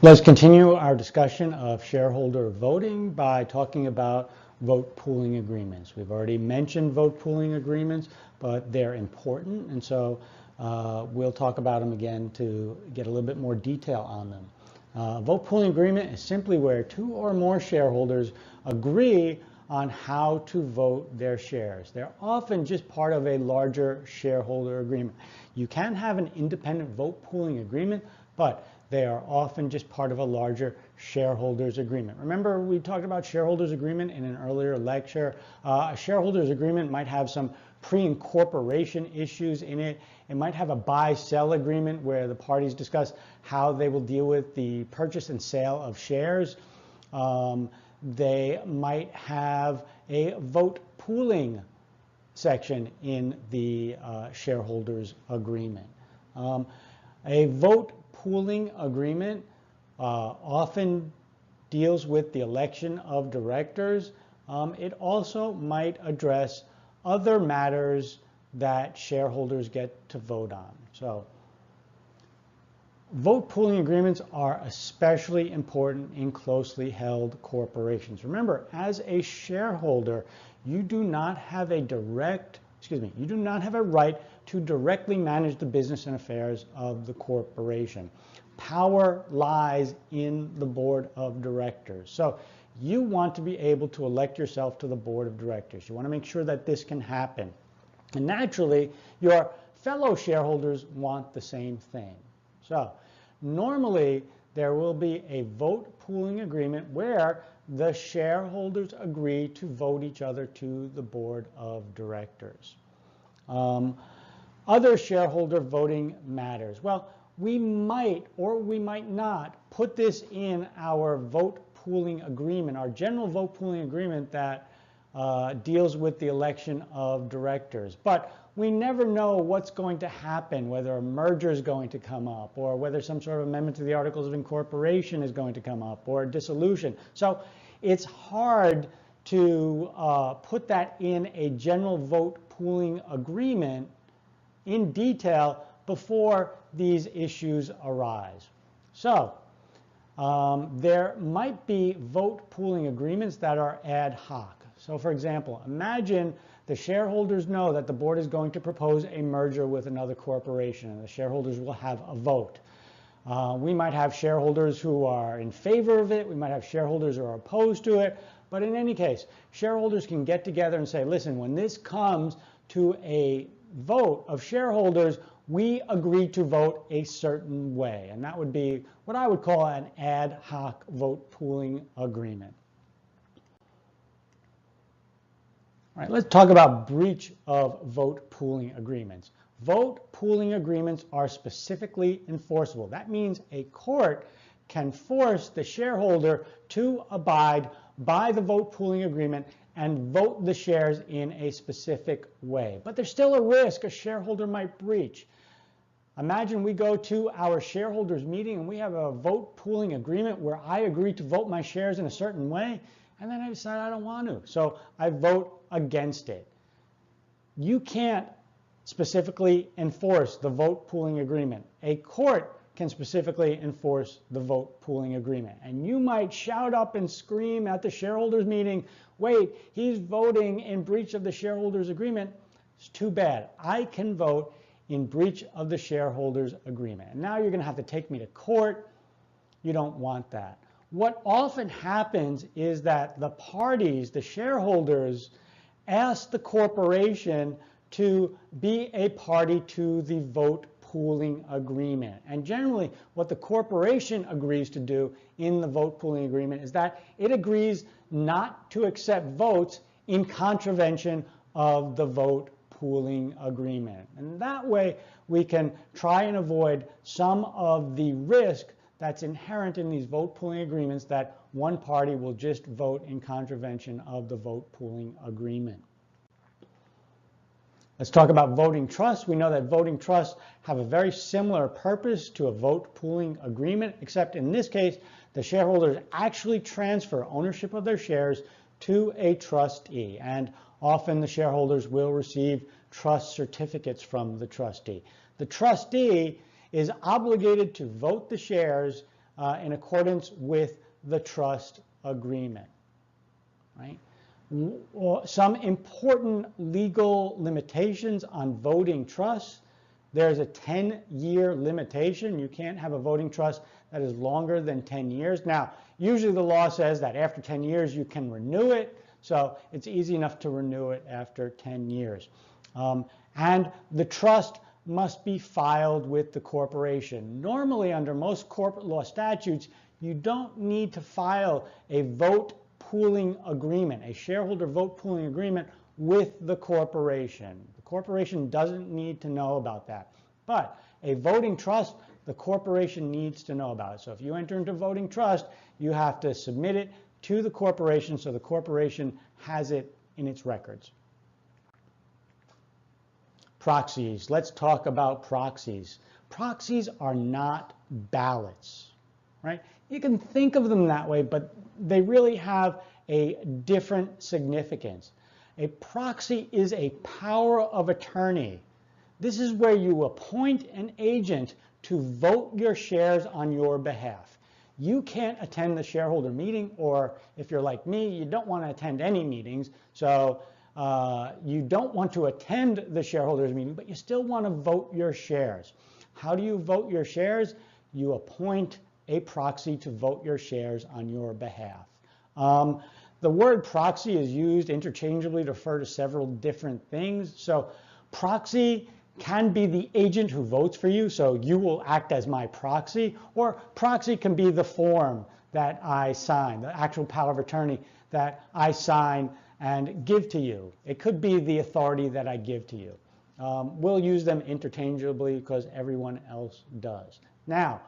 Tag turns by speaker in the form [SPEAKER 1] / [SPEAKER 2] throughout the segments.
[SPEAKER 1] Let's continue our discussion of shareholder voting by talking about vote pooling agreements. We've already mentioned vote pooling agreements, but they're important, and so we'll talk about them again to get a little bit more detail on them. Vote pooling agreement is simply where two or more shareholders agree on how to vote their shares. They're often just part of a larger shareholder agreement. You can have an independent vote pooling agreement, but they are often just part of a larger shareholders agreement. Remember, we talked about shareholders agreement in an earlier lecture. A shareholders agreement might have some pre-incorporation issues in it. It might have a buy-sell agreement where the parties discuss how they will deal with the purchase and sale of shares. They might have a vote pooling section in the shareholders agreement. A vote pooling agreement often deals with the election of directors. It also might address other matters that shareholders get to vote on. So, vote pooling agreements are especially important in closely held corporations. Remember, as a shareholder, you do not have a right to directly manage the business and affairs of the corporation. Power lies in the board of directors. So you want to be able to elect yourself to the board of directors. You want to make sure that this can happen. And naturally, your fellow shareholders want the same thing. So normally, there will be a vote pooling agreement where the shareholders agree to vote each other to the board of directors. Other shareholder voting matters. Well, we might or we might not put this in our vote pooling agreement, our general vote pooling agreement that deals with the election of directors. But we never know what's going to happen, whether a merger is going to come up, or whether some sort of amendment to the Articles of Incorporation is going to come up, or dissolution. So it's hard to put that in a general vote pooling agreement in detail before these issues arise. So there might be vote pooling agreements that are ad hoc. So for example, imagine the shareholders know that the board is going to propose a merger with another corporation, and the shareholders will have a vote. We might have shareholders who are in favor of it. We might have shareholders who are opposed to it. But in any case, shareholders can get together and say, listen, when this comes to a vote of shareholders, we agree to vote a certain way. And that would be what I would call an ad hoc vote pooling agreement. All right, let's talk about breach of vote pooling agreements. Vote pooling agreements are specifically enforceable. That means a court can force the shareholder to abide by the vote pooling agreement and vote the shares in a specific way. But there's still a risk a shareholder might breach. Imagine we go to our shareholders meeting and we have a vote pooling agreement where I agree to vote my shares in a certain way, and then I decide I don't want to. So I vote against it. You can't specifically enforce the vote pooling agreement. A court can specifically enforce the vote pooling agreement. And you might shout up and scream at the shareholders meeting, wait, he's voting in breach of the shareholders agreement. It's too bad. I can vote in breach of the shareholders agreement. And now you're going to have to take me to court. You don't want that. What often happens is that the parties, the shareholders, ask the corporation to be a party to the vote pooling agreement. And generally, what the corporation agrees to do in the vote pooling agreement is that it agrees not to accept votes in contravention of the vote pooling agreement. And that way, we can try and avoid some of the risk that's inherent in these vote pooling agreements that one party will just vote in contravention of the vote pooling agreement. Let's talk about voting trusts. We know that voting trusts have a very similar purpose to a vote pooling agreement, except in this case, the shareholders actually transfer ownership of their shares to a trustee. And often the shareholders will receive trust certificates from the trustee. The trustee is obligated to vote the shares in accordance with the trust agreement, right? Some important legal limitations on voting trusts. There's a 10-year limitation. You can't have a voting trust that is longer than 10 years. Now, usually the law says that after 10 years you can renew it, so it's easy enough to renew it after 10 years. And the trust must be filed with the corporation. Normally, under most corporate law statutes, you don't need to file a vote pooling agreement, a shareholder vote pooling agreement with the corporation. The corporation doesn't need to know about that. But a voting trust, the corporation needs to know about it. So if you enter into a voting trust, you have to submit it to the corporation so the corporation has it in its records. Proxies. Let's talk about proxies. Proxies are not ballots, right? You can think of them that way, but they really have a different significance. A proxy is a power of attorney. This is where you appoint an agent to vote your shares on your behalf. You can't attend the shareholder meeting, or if you're like me, you don't want to attend any meetings, so you don't want to attend the shareholders meeting, but you still want to vote your shares. How do you vote your shares? You appoint a proxy to vote your shares on your behalf. The word proxy is used interchangeably to refer to several different things. So proxy can be the agent who votes for you, so you will act as my proxy, or proxy can be the form that I sign, the actual power of attorney that I sign and give to you. It could be the authority that I give to you. We'll use them interchangeably because everyone else does. Now,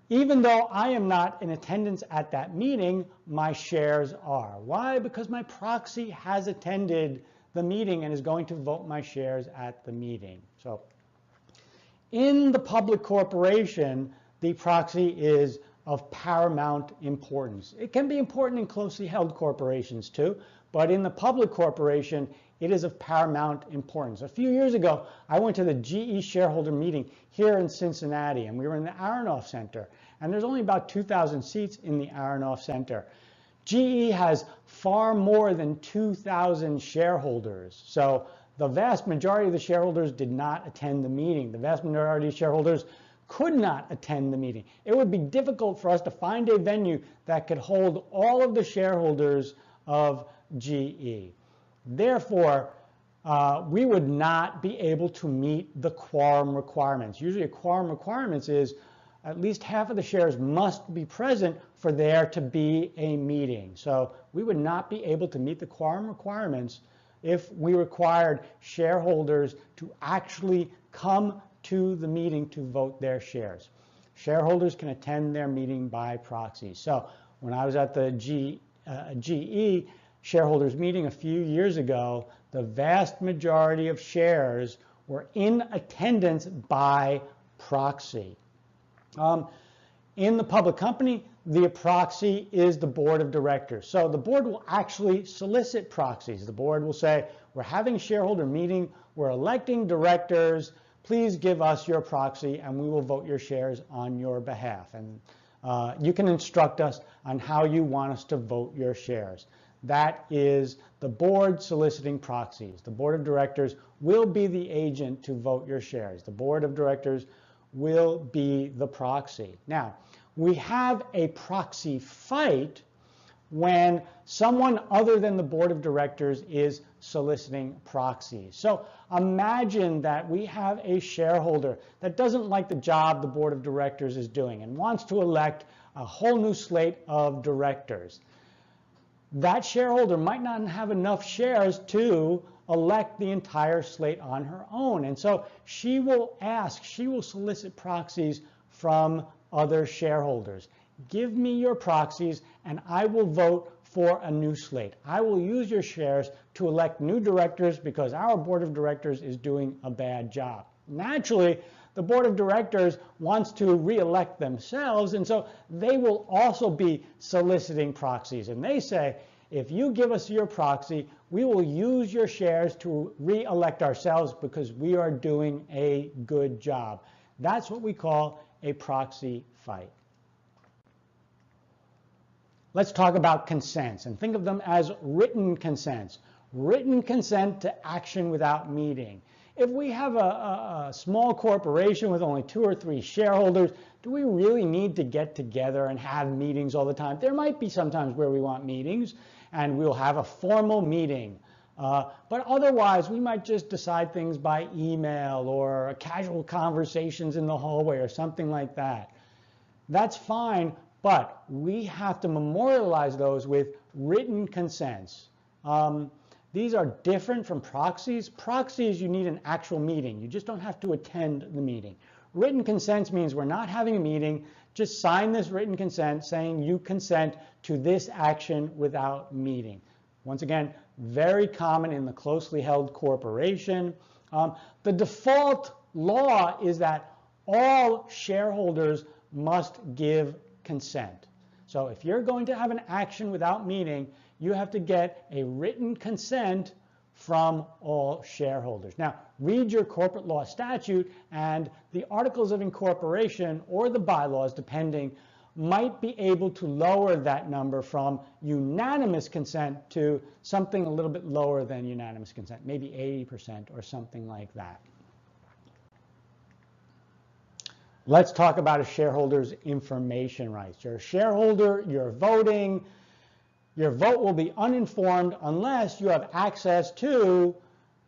[SPEAKER 1] even though I am not in attendance at that meeting, my shares are. Why? Because my proxy has attended the meeting and is going to vote my shares at the meeting. So in the public corporation, the proxy is of paramount importance. It can be important in closely held corporations too, but in the public corporation, it is of paramount importance. A few years ago, I went to the GE shareholder meeting here in Cincinnati, and we were in the Aronoff Center, and there's only about 2,000 seats in the Aronoff Center. GE has far more than 2,000 shareholders, so the vast majority of the shareholders did not attend the meeting. The vast majority of shareholders could not attend the meeting. It would be difficult for us to find a venue that could hold all of the shareholders of GE. Therefore, we would not be able to meet the quorum requirements. Usually a quorum requirements is at least half of the shares must be present for there to be a meeting. So we would not be able to meet the quorum requirements if we required shareholders to actually come to the meeting to vote their shares. Shareholders can attend their meeting by proxy. So when I was at the GE shareholders meeting a few years ago, the vast majority of shares were in attendance by proxy. In the public company, the proxy is the board of directors. So the board will actually solicit proxies. The board will say, we're having a shareholder meeting, we're electing directors, please give us your proxy and we will vote your shares on your behalf. And you can instruct us on how you want us to vote your shares. That is the board soliciting proxies. The board of directors will be the agent to vote your shares. The board of directors will be the proxy. Now, we have a proxy fight when someone other than the board of directors is soliciting proxies. So imagine that we have a shareholder that doesn't like the job the board of directors is doing and wants to elect a whole new slate of directors. That shareholder might not have enough shares to elect the entire slate on her own. And so she will solicit proxies from other shareholders. Give me your proxies and I will vote for a new slate. I will use your shares to elect new directors because our board of directors is doing a bad job. Naturally, the board of directors wants to re-elect themselves, and so they will also be soliciting proxies. And they say, if you give us your proxy, we will use your shares to re-elect ourselves because we are doing a good job. That's what we call a proxy fight. let's talk about consents and think of them as written consents. Written consent to action without meeting. If we have a small corporation with only 2 or 3 shareholders, do we really need to get together and have meetings all the time? There might be sometimes where we want meetings and we'll have a formal meeting. But otherwise, we might just decide things by email or casual conversations in the hallway or something like that. That's fine, but we have to memorialize those with written consents. These are different from proxies. Proxies, you need an actual meeting. You just don't have to attend the meeting. Written consents means we're not having a meeting. Just sign this written consent saying you consent to this action without meeting. Once again, very common in the closely held corporation. The default law is that all shareholders must give consent. So if you're going to have an action without meeting, you have to get a written consent from all shareholders. Now, read your corporate law statute, and the articles of incorporation or the bylaws, depending, might be able to lower that number from unanimous consent to something a little bit lower than unanimous consent, maybe 80% or something like that. Let's talk about a shareholder's information rights. You're a shareholder, you're voting. Your vote will be uninformed unless you have access to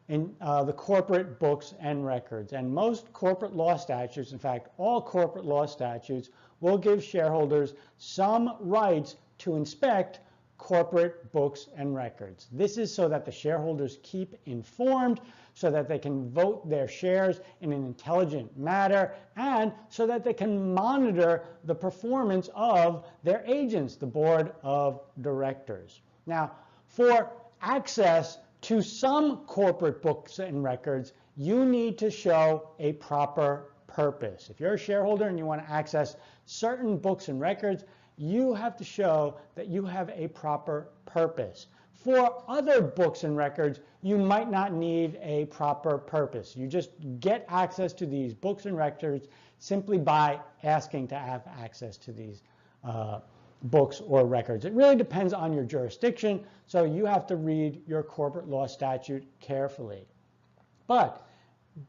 [SPEAKER 1] the corporate books and records. And most corporate law statutes, in fact, all corporate law statutes, will give shareholders some rights to inspect corporate books and records. This is so that the shareholders keep informed, so that they can vote their shares in an intelligent manner, and so that they can monitor the performance of their agents, the board of directors. Now, for access to some corporate books and records, you need to show a proper purpose. If you're a shareholder and you want to access certain books and records, you have to show that you have a proper purpose. For other books and records, you might not need a proper purpose. You just get access to these books and records simply by asking to have access to these books or records. It really depends on your jurisdiction, so you have to read your corporate law statute carefully. But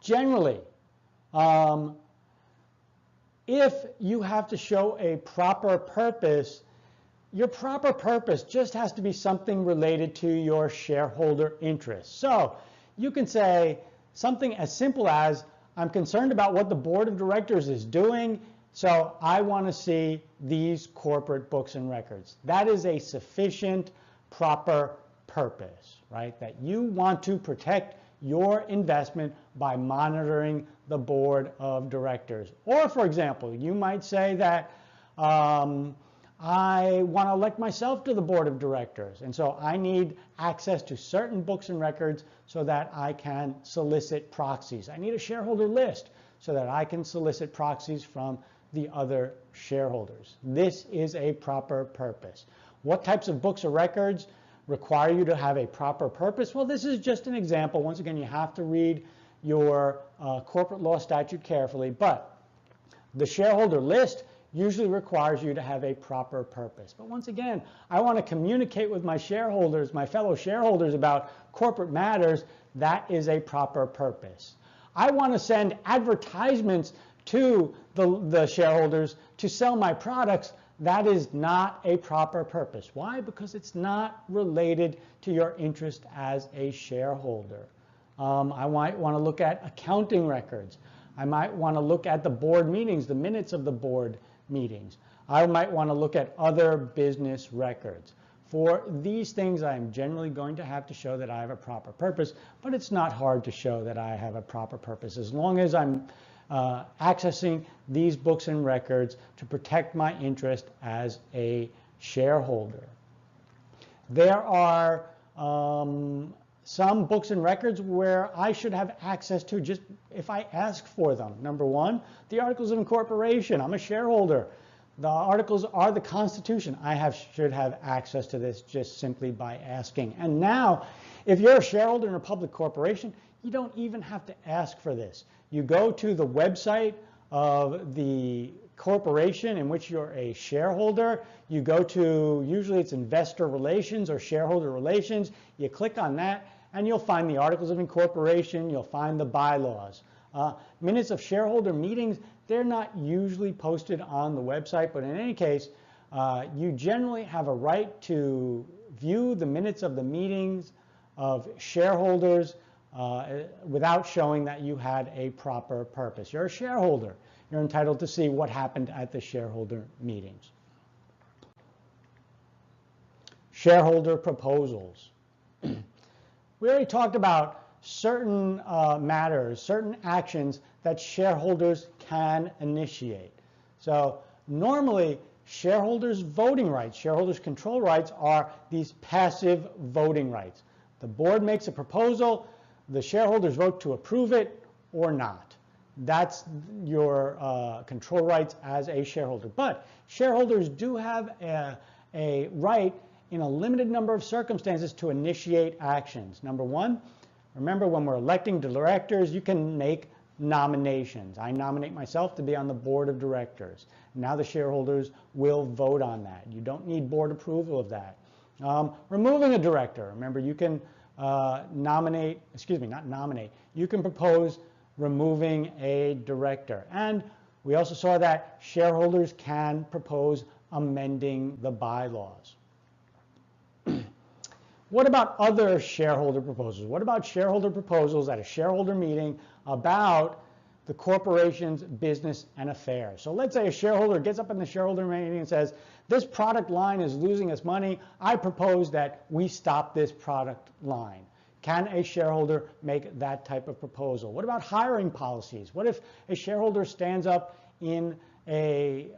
[SPEAKER 1] generally, if you have to show a proper purpose, your proper purpose just has to be something related to your shareholder interests. So you can say something as simple as, I'm concerned about what the board of directors is doing, so I want to see these corporate books and records. That is a sufficient, proper purpose, right? That you want to protect your investment by monitoring the board of directors. Or, for example, you might say that I want to elect myself to the board of directors, and so I need access to certain books and records so that I can solicit proxies. I need a shareholder list so that I can solicit proxies from the other shareholders. This is a proper purpose. What types of books or records require you to have a proper purpose? Well, this is just an example. Once again, you have to read your corporate law statute carefully, but the shareholder list usually requires you to have a proper purpose. But once again, I want to communicate with my shareholders, my fellow shareholders, about corporate matters. That is a proper purpose. I want to send advertisements to the shareholders to sell my products. That is not a proper purpose. Why? Because it's not related to your interest as a shareholder. I might want to look at accounting records. I might want to look at the board meetings, the minutes of the board meetings. I might want to look at other business records. For these things, I'm generally going to have to show that I have a proper purpose, but it's not hard to show that I have a proper purpose as long as I'm accessing these books and records to protect my interest as a shareholder. There are some books and records where I should have access to just if I ask for them. Number one, the Articles of Incorporation. I'm a shareholder. The articles are the Constitution. I should have access to this just simply by asking. And now, if you're a shareholder in a public corporation, you don't even have to ask for this. You go to the website of the corporation in which you're a shareholder. You go to, usually it's investor relations or shareholder relations. You click on that and you'll find the articles of incorporation, you'll find the bylaws. Minutes of shareholder meetings, they're not usually posted on the website, but in any case, you generally have a right to view the minutes of the meetings of shareholders without showing that you had a proper purpose. You're a shareholder. You're entitled to see what happened at the shareholder meetings. Shareholder proposals. We already talked about certain matters, certain actions that shareholders can initiate. So normally, shareholders' voting rights, shareholders' control rights are these passive voting rights. The board makes a proposal, the shareholders vote to approve it or not. That's your control rights as a shareholder. But shareholders do have a right in a limited number of circumstances to initiate actions. Number one, remember when we're electing directors, you can make nominations. I nominate myself to be on the board of directors. Now the shareholders will vote on that. You don't need board approval of that. Removing a director. Remember, you can you can propose removing a director. And we also saw that shareholders can propose amending the bylaws. What about other shareholder proposals? What about shareholder proposals at a shareholder meeting about the corporation's business and affairs? So let's say a shareholder gets up in the shareholder meeting and says, this product line is losing us money. I propose that we stop this product line. Can a shareholder make that type of proposal? What about hiring policies? What if a shareholder stands up in a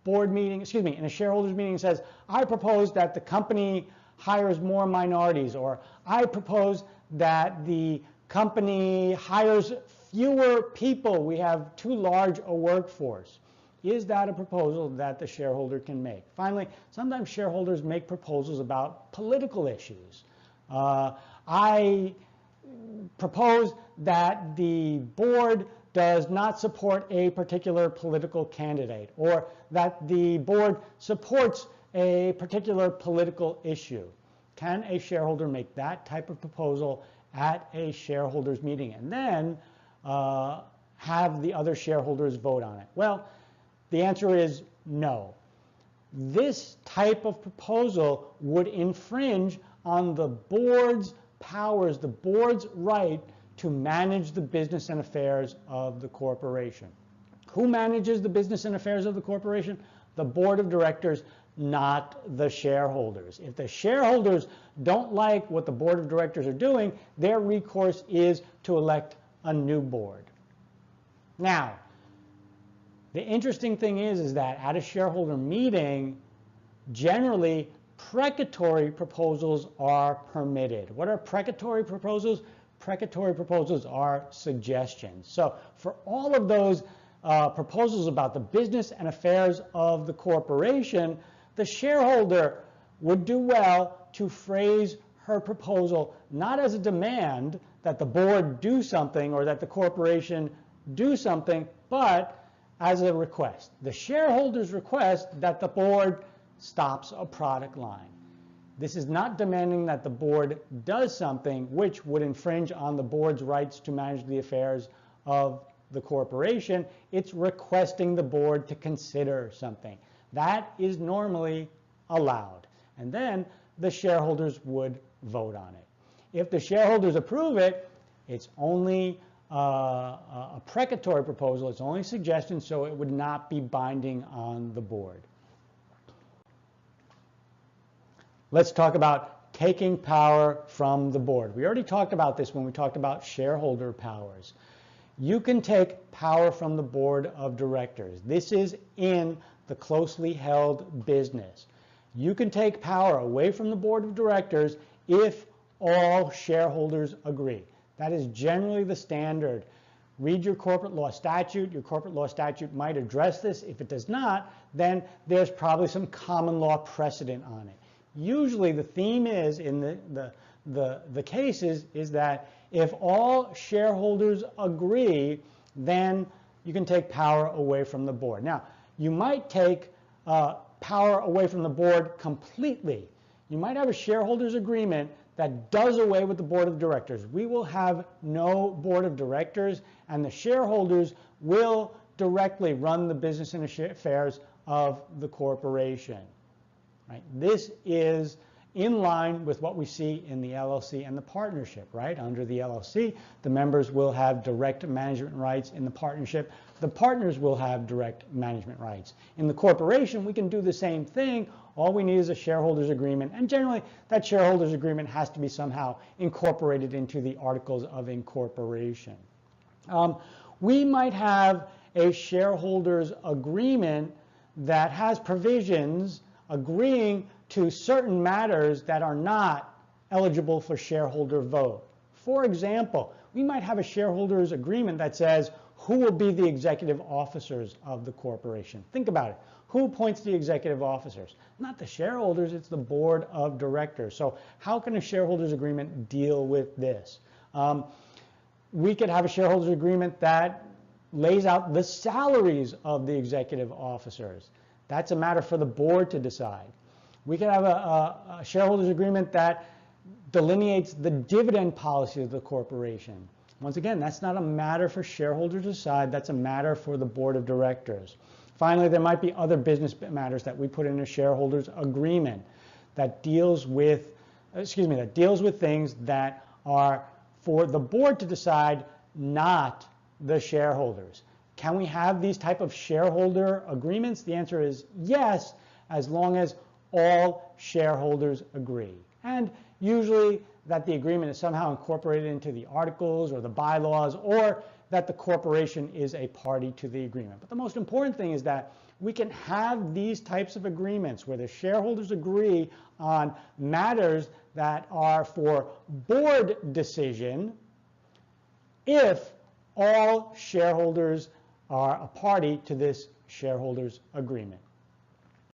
[SPEAKER 1] board meeting, in a shareholders meeting and says, I propose that the company hires more minorities, or I propose that the company hires fewer people. We have too large a workforce. Is that a proposal that the shareholder can make? Finally, sometimes shareholders make proposals about political issues. I propose that the board does not support a particular political candidate, or that the board supports a particular political issue. Can a shareholder make that type of proposal at a shareholders meeting and then have the other shareholders vote on it? Well, the answer is no. This type of proposal would infringe on the board's powers, the board's right to manage the business and affairs of the corporation. Who manages the business and affairs of the corporation? The board of directors, not the shareholders. If the shareholders don't like what the board of directors are doing, their recourse is to elect a new board. Now, the interesting thing is that at a shareholder meeting, generally, precatory proposals are permitted. What are precatory proposals? Precatory proposals are suggestions. So for all of those proposals about the business and affairs of the corporation, the shareholder would do well to phrase her proposal not as a demand that the board do something or that the corporation do something, but as a request. The shareholders request that the board stops a product line. This is not demanding that the board does something which would infringe on the board's rights to manage the affairs of the corporation. It's requesting the board to consider something. That is normally allowed. And then the shareholders would vote on it. If the shareholders approve it, it's only a precatory proposal. It's only a suggestion, so it would not be binding on the board. Let's talk about taking power from the board. We already talked about this when we talked about shareholder powers. You can take power from the board of directors. This is in the closely held business. You can take power away from the board of directors if all shareholders agree. That is generally the standard. Read your corporate law statute. Your corporate law statute might address this. If it does not, then there's probably some common law precedent on it. Usually the theme is in the cases is that if all shareholders agree, then you can take power away from the board. Now, you might take power away from the board completely. You might have a shareholders agreement that does away with the board of directors. We will have no board of directors, and the shareholders will directly run the business and affairs of the corporation. Right? This is in line with what we see in the LLC and the partnership, right? Under the LLC, the members will have direct management rights. In the partnership, the partners will have direct management rights. In the corporation, we can do the same thing. All we need is a shareholders agreement, and generally that shareholders agreement has to be somehow incorporated into the articles of incorporation. We might have a shareholders agreement that has provisions agreeing to certain matters that are not eligible for shareholder vote. For example, we might have a shareholders agreement that says who will be the executive officers of the corporation. Think about it. Who appoints the executive officers? Not the shareholders, it's the board of directors. So how can a shareholders agreement deal with this? We could have a shareholders agreement that lays out the salaries of the executive officers. That's a matter for the board to decide. We could have a shareholders agreement that delineates the dividend policy of the corporation. Once again, that's not a matter for shareholders to decide, that's a matter for the board of directors. Finally, there might be other business matters that we put in a shareholders agreement that deals with, things that are for the board to decide, not the shareholders. Can we have these type of shareholder agreements? The answer is yes, as long as all shareholders agree. And usually that the agreement is somehow incorporated into the articles or the bylaws, or that the corporation is a party to the agreement. But the most important thing is that we can have these types of agreements where the shareholders agree on matters that are for board decision if all shareholders are a party to this shareholders agreement.